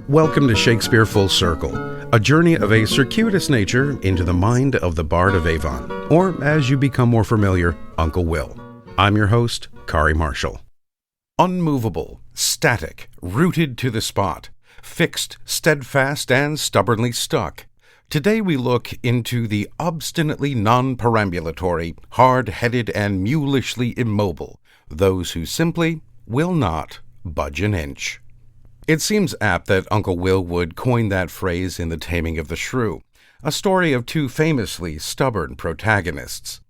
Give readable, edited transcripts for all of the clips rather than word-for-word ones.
Welcome to Shakespeare Full Circle, a journey of a circuitous nature into the mind of the Bard of Avon, or as you become more familiar, Uncle Will. I'm your host, Kari Marshall. Unmovable, static, rooted to the spot, fixed, steadfast, and stubbornly stuck. Today we look into the obstinately non-perambulatory, hard-headed, and mulishly immobile, those who simply will not budge an inch. It seems apt that Uncle Will would coin that phrase in The Taming of the Shrew, a story of two famously stubborn protagonists.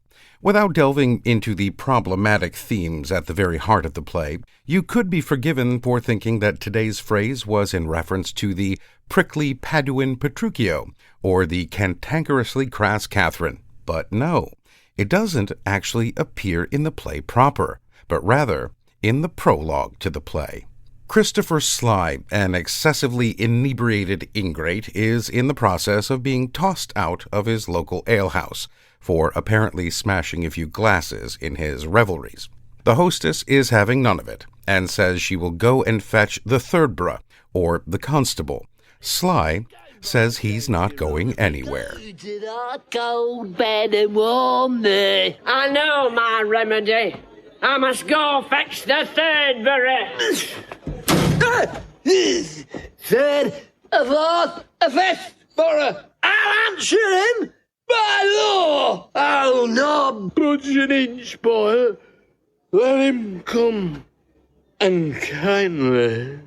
Without delving into the problematic themes at the very heart of the play, you could be forgiven for thinking that today's phrase was in reference to the prickly Paduan Petruchio, or the cantankerously crass Catherine. But no, it doesn't actually appear in the play proper, but rather in the prologue to the play. Christopher Sly, an excessively inebriated ingrate, is in the process of being tossed out of his local alehouse for apparently smashing a few glasses in his revelries. The hostess is having none of it, and says she will go and fetch the third bruh, or the constable. Sly says he's not going anywhere. To the cold bed and warm me. I know my remedy. I must go fetch the third bruh. Third, a fourth, a fifth, borough. I'll answer him by law. Oh, no, Budge An Inch, boy. Let him come, and kindly.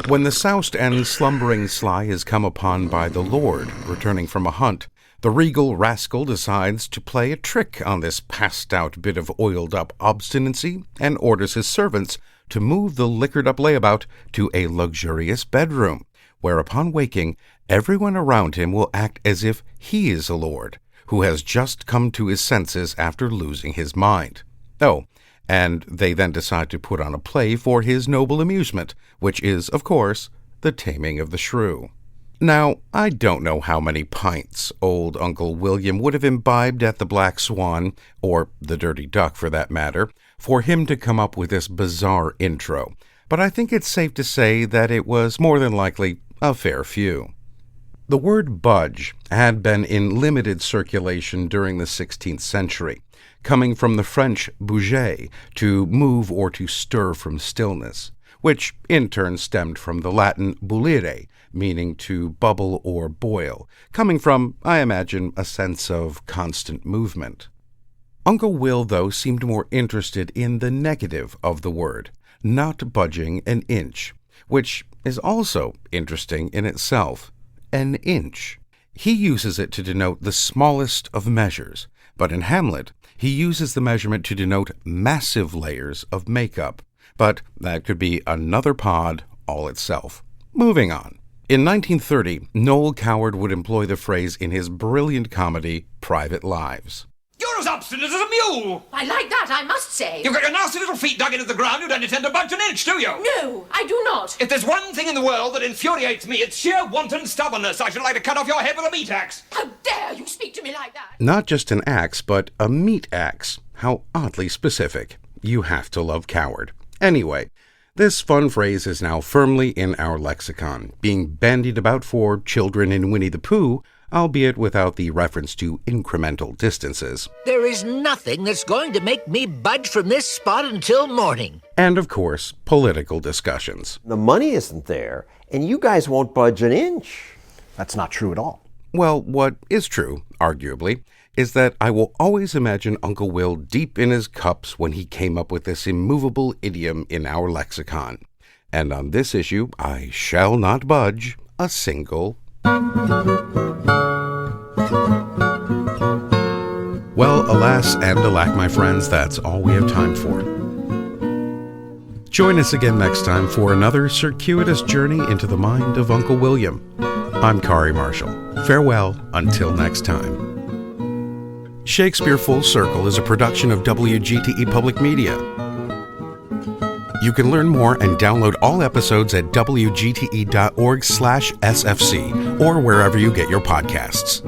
When the soused and slumbering Sly is come upon by the Lord, returning from a hunt, the regal rascal decides to play a trick on this passed-out bit of oiled-up obstinacy and orders his servants to move the liquored-up layabout to a luxurious bedroom, where upon waking, everyone around him will act as if he is a lord, who has just come to his senses after losing his mind. Oh, and they then decide to put on a play for his noble amusement, which is, of course, The Taming of the Shrew. Now, I don't know how many pints old Uncle William would have imbibed at the Black Swan, or the Dirty Duck for that matter, for him to come up with this bizarre intro, but I think it's safe to say that it was more than likely a fair few. The word budge had been in limited circulation during the 16th century, coming from the French bouger, to move or to stir from stillness, which in turn stemmed from the Latin bullire, meaning to bubble or boil, coming from, I imagine, a sense of constant movement. Uncle Will, though, seemed more interested in the negative of the word, not budging an inch, which is also interesting in itself. An inch. He uses it to denote the smallest of measures, but in Hamlet, he uses the measurement to denote massive layers of makeup. But that could be another pod all itself. Moving on. In 1930, Noel Coward would employ the phrase in his brilliant comedy, Private Lives. You're as obstinate as a mule! I like that, I must say. You've got your nasty little feet dug into the ground, you don't intend to budge an inch, do you? No, I do not. If there's one thing in the world that infuriates me, it's sheer wanton stubbornness. I should like to cut off your head with a meat axe. How dare you speak to me like that? Not just an axe, but a meat axe. How oddly specific. You have to love Coward. Anyway, this fun phrase is now firmly in our lexicon, being bandied about for children in Winnie the Pooh, albeit without the reference to incremental distances. There is nothing that's going to make me budge from this spot until morning. And, of course, political discussions. The money isn't there, and you guys won't budge an inch. That's not true at all. Well, what is true, arguably, is that I will always imagine Uncle Will deep in his cups when he came up with this immovable idiom in our lexicon. And on this issue, I shall not budge a single. Well, alas and alack, my friends, that's all we have time for. Join us again next time for another circuitous journey into the mind of Uncle William. I'm Kari Marshall. Farewell until next time. Shakespeare Full Circle is a production of WGTE Public Media. You can learn more and download all episodes at wgte.org/sfc or wherever you get your podcasts.